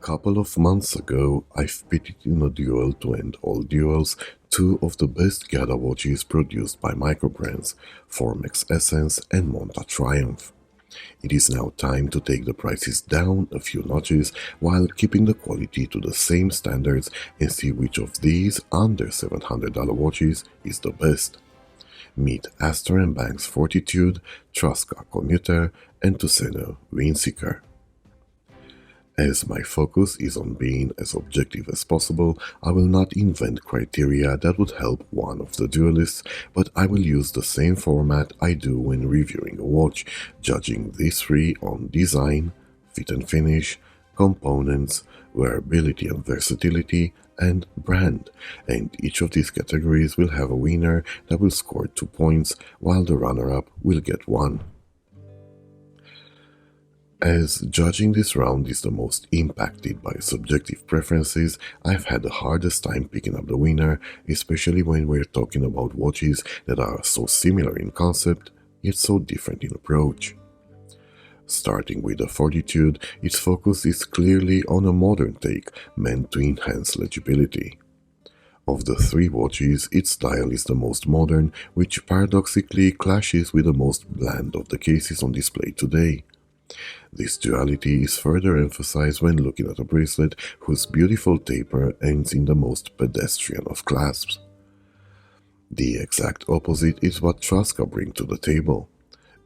couple of months ago, I fitted in a duel to end all duels, two of the best GADA watches produced by Microbrands, Formex Essence and Monta Triumph. It is now time to take the prices down a few notches while keeping the quality to the same standards and see which of these under $700 watches is the best. Meet Astor & Banks Fortitude, Traska Commuter, and Tuseno Windseeker. As my focus is on being as objective as possible, I will not invent criteria that would help one of the duelists, but I will use the same format I do when reviewing a watch, judging these three on design, fit and finish, components, wearability and versatility, and brand, and each of these categories will have a winner that will score 2 points, while the runner-up will get 1. As judging this round is the most impacted by subjective preferences, I've had the hardest time picking up the winner, especially when we're talking about watches that are so similar in concept, yet so different in approach. Starting with the Fortitude, its focus is clearly on a modern take, meant to enhance legibility. Of the three watches, its style is the most modern, which paradoxically clashes with the most bland of the cases on display today. This duality is further emphasized when looking at a bracelet whose beautiful taper ends in the most pedestrian of clasps. The exact opposite is what Traska brings to the table.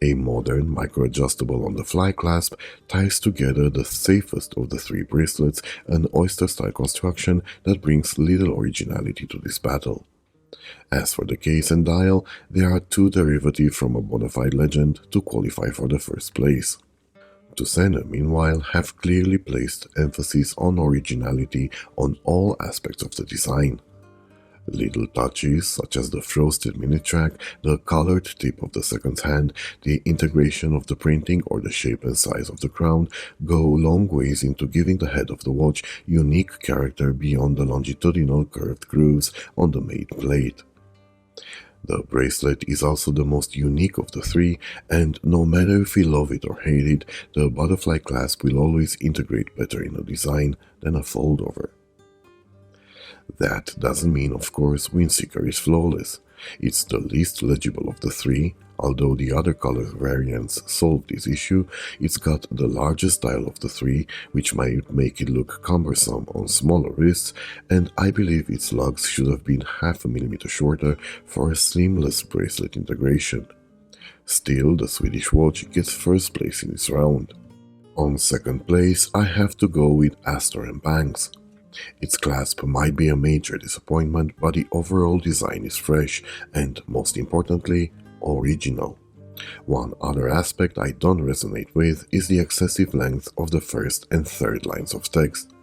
A modern micro-adjustable on-the-fly clasp ties together the safest of the three bracelets, an oyster-style construction that brings little originality to this battle. As for the case and dial, they are two derivatives from a bona fide legend to qualify for the first place. Tuseno, meanwhile, have clearly placed emphasis on originality on all aspects of the design. Little touches such as the frosted mini-track, the colored tip of the second hand, the integration of the printing or the shape and size of the crown go long ways into giving the head of the watch unique character beyond the longitudinal curved grooves on the main plate. The bracelet is also the most unique of the three, and no matter if we love it or hate it, the butterfly clasp will always integrate better in a design than a fold-over. That doesn't mean, of course, Windseeker is flawless. It's the least legible of the three. Although the other color variants solve this issue, it's got the largest dial of the three, which might make it look cumbersome on smaller wrists, and I believe its lugs should have been half a millimeter shorter for a seamless bracelet integration. Still, the Swedish watch gets first place in this round. On second place, I have to go with Astor & Banks. Its clasp might be a major disappointment, but the overall design is fresh and, most importantly, original. One other aspect I don't resonate with is the excessive length of the first and third lines of text.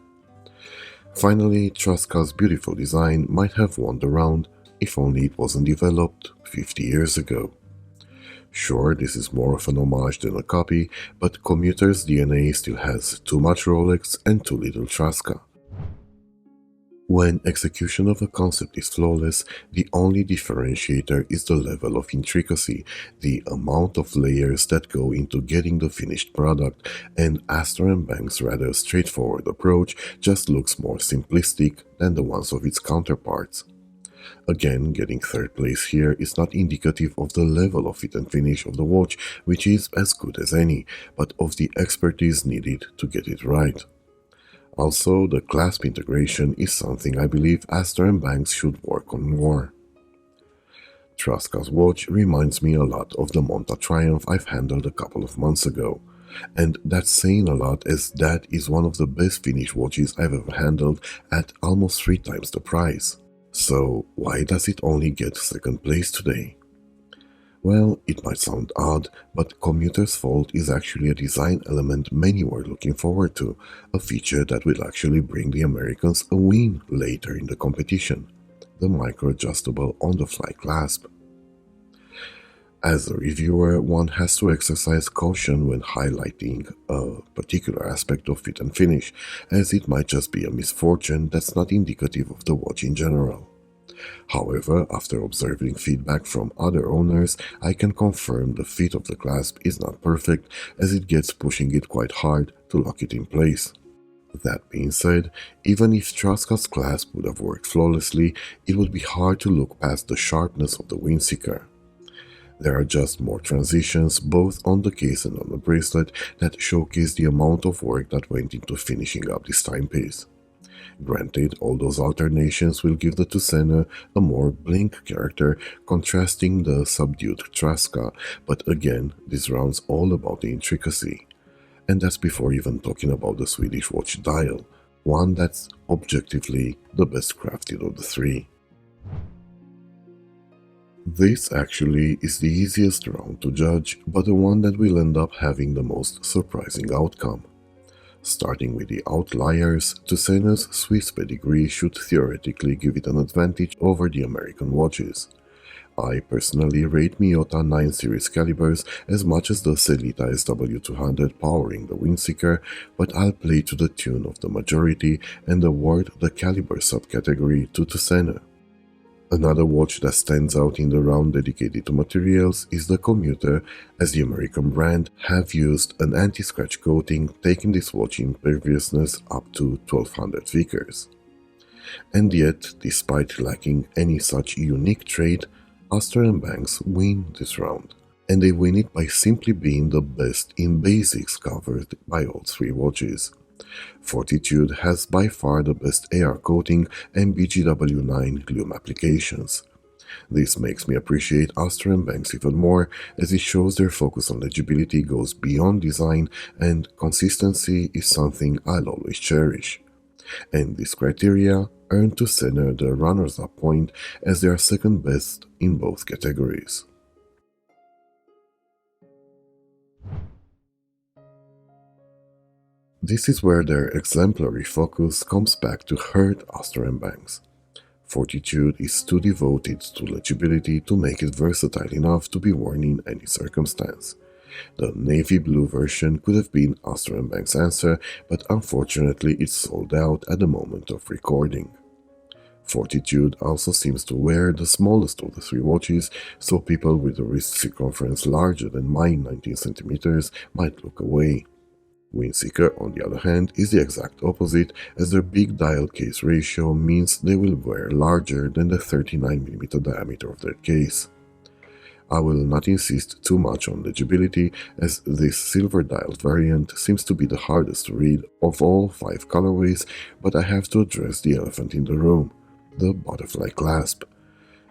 Finally, Traska's beautiful design might have won the round if only it wasn't developed 50 years ago. Sure, this is more of an homage than a copy, but Commuter's DNA still has too much Rolex and too little Traska. When execution of a concept is flawless, the only differentiator is the level of intricacy, the amount of layers that go into getting the finished product, and Astor & Banks' rather straightforward approach just looks more simplistic than the ones of its counterparts. Again, getting third place here is not indicative of the level of fit and finish of the watch, which is as good as any, but of the expertise needed to get it right. Also, the clasp integration is something I believe Astor & Banks should work on more. Traska's watch reminds me a lot of the Monta Triumph I've handled a couple of months ago, and that's saying a lot as that is one of the best finished watches I've ever handled at almost 3 times the price. So why does it only get second place today? Well, it might sound odd, but Commuter's fault is actually a design element many were looking forward to, a feature that will actually bring the Americans a win later in the competition, the micro-adjustable on-the-fly clasp. As a reviewer, one has to exercise caution when highlighting a particular aspect of fit and finish, as it might just be a misfortune that's not indicative of the watch in general. However, after observing feedback from other owners, I can confirm the fit of the clasp is not perfect, as it gets pushing it quite hard to lock it in place. That being said, even if Traska's clasp would have worked flawlessly, it would be hard to look past the sharpness of the Windseeker. There are just more transitions, both on the case and on the bracelet, that showcase the amount of work that went into finishing up this timepiece. Granted, all those alternations will give the Tuseno a more blink character, contrasting the subdued Traska, but again, this round's all about the intricacy. And that's before even talking about the Swedish watch dial, one that's objectively the best crafted of the three. This actually is the easiest round to judge, but the one that will end up having the most surprising outcome. Starting with the outliers, Tuseno's Swiss pedigree should theoretically give it an advantage over the American watches. I personally rate Miyota 9 series calibers as much as the Sellita SW200 powering the Windseeker, but I'll play to the tune of the majority and award the caliber subcategory to Tuseno. Another watch that stands out in the round dedicated to materials is the Commuter, as the American brand have used an anti-scratch coating, taking this watch imperviousness up to 1200 Vickers. And yet, despite lacking any such unique trait, Astor and Banks win this round, and they win it by simply being the best in basics covered by all three watches. Fortitude has by far the best AR coating and BGW9 gloom applications. This makes me appreciate Astor and Banks even more, as it shows their focus on legibility goes beyond design, and consistency is something I'll always cherish. And this criteria earned Tuseno the runners-up point, as they are second best in both categories. This is where their exemplary focus comes back to hurt Astor and Banks. Fortitude is too devoted to legibility to make it versatile enough to be worn in any circumstance. The navy blue version could have been Astor and Banks' answer, but unfortunately it's sold out at the moment of recording. Fortitude also seems to wear the smallest of the three watches, so people with a wrist circumference larger than mine 19 cm might look away. Windseeker, on the other hand, is the exact opposite, as their big dial case ratio means they will wear larger than the 39mm diameter of their case. I will not insist too much on legibility, as this silver dialed variant seems to be the hardest to read of all 5 colorways, but I have to address the elephant in the room, the butterfly clasp.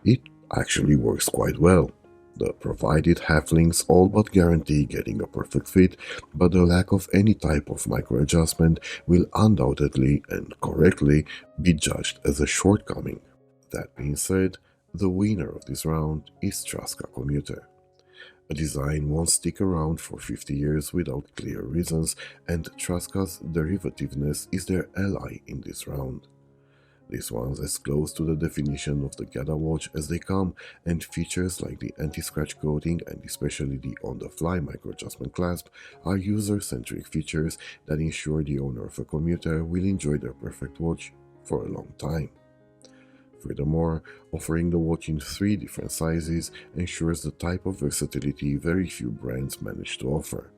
It actually works quite well. The provided halflings all but guarantee getting a perfect fit, but the lack of any type of micro adjustment will undoubtedly and correctly be judged as a shortcoming. That being said, the winner of this round is Traska Commuter. A design won't stick around for 50 years without clear reasons, and Traska's derivativeness is their ally in this round. This one's as close to the definition of the GADA watch as they come, and features like the anti-scratch coating and especially the on-the-fly micro-adjustment clasp are user-centric features that ensure the owner of a Commuter will enjoy their perfect watch for a long time. Furthermore, offering the watch in 3 different sizes ensures the type of versatility very few brands manage to offer,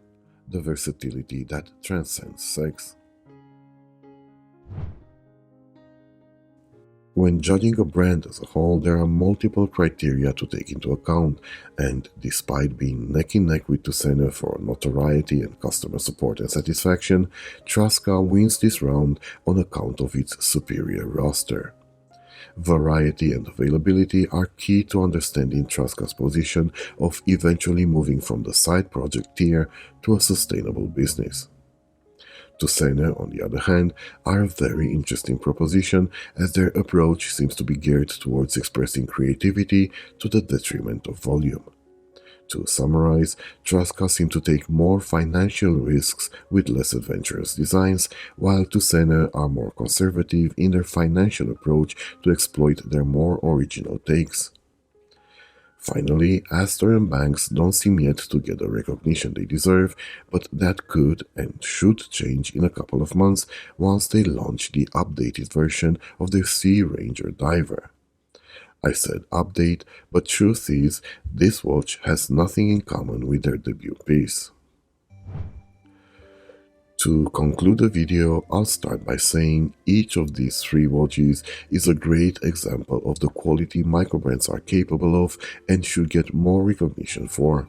the versatility that transcends sex. When judging a brand as a whole, there are multiple criteria to take into account, and despite being neck and neck with Tuseno for notoriety and customer support and satisfaction, Traska wins this round on account of its superior roster. Variety and availability are key to understanding Traska's position of eventually moving from the side project tier to a sustainable business. Tuseno, on the other hand, are a very interesting proposition, as their approach seems to be geared towards expressing creativity to the detriment of volume. To summarize, Traska seem to take more financial risks with less adventurous designs, while Tuseno are more conservative in their financial approach to exploit their more original takes. Finally, Astor and Banks don't seem yet to get the recognition they deserve, but that could and should change in a couple of months once they launch the updated version of their Sea Ranger diver. I said update, but truth is, this watch has nothing in common with their debut piece. To conclude the video, I'll start by saying each of these three watches is a great example of the quality microbrands are capable of and should get more recognition for.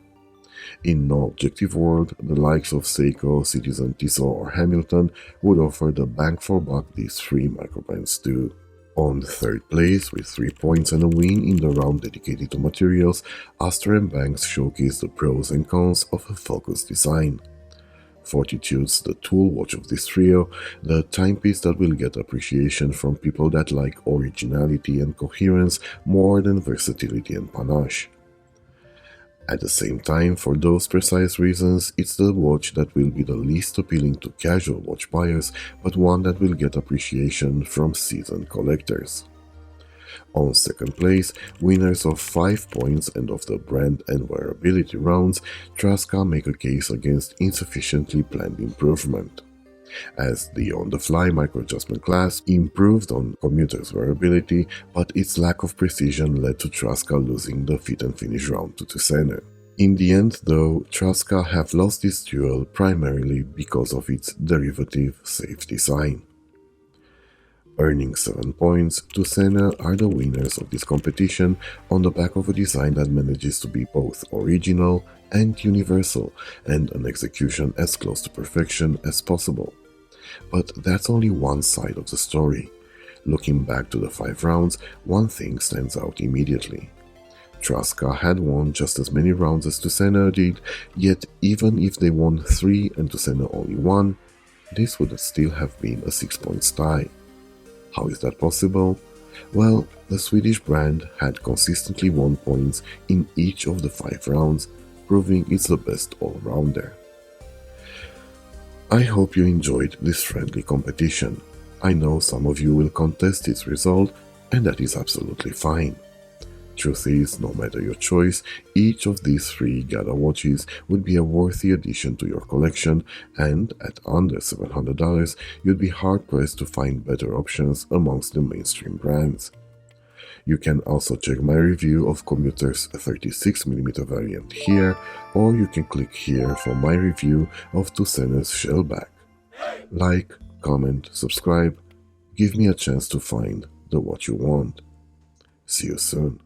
In no objective world, the likes of Seiko, Citizen, Tissot or Hamilton would offer the bang for buck these three microbrands do. On third place, with 3 points and a win in the round dedicated to materials, Astor and Banks showcase the pros and cons of a focused design. Fortitude's the tool watch of this trio, the timepiece that will get appreciation from people that like originality and coherence more than versatility and panache. At the same time, for those precise reasons, it's the watch that will be the least appealing to casual watch buyers, but one that will get appreciation from seasoned collectors. On second place, winners of 5 points and of the brand and wearability rounds, Traska make a case against insufficiently planned improvement. As the on-the-fly micro-adjustment class improved on Commuter's wearability, but its lack of precision led to Traska losing the fit and finish round to Tuseno. In the end, though, Traska have lost this duel primarily because of its derivative safe design. Earning 7 points, Tuseno are the winners of this competition on the back of a design that manages to be both original and universal, and an execution as close to perfection as possible. But that's only one side of the story. Looking back to the 5 rounds, one thing stands out immediately. Traska had won just as many rounds as Tuseno did, yet even if they won 3 and Tuseno only 1, this would still have been a 6-point tie. How is that possible? Well, the Swedish brand had consistently won points in each of the 5 rounds, proving it's the best all-rounder. I hope you enjoyed this friendly competition. I know some of you will contest its result, and that is absolutely fine. Truth is, no matter your choice, each of these 3 GADA watches would be a worthy addition to your collection, and at under $700, you'd be hard-pressed to find better options amongst the mainstream brands. You can also check my review of Commuter's 36mm variant here, or you can click here for my review of Tuseno's shellback. Like, comment, subscribe, give me a chance to find the watch you want. See you soon.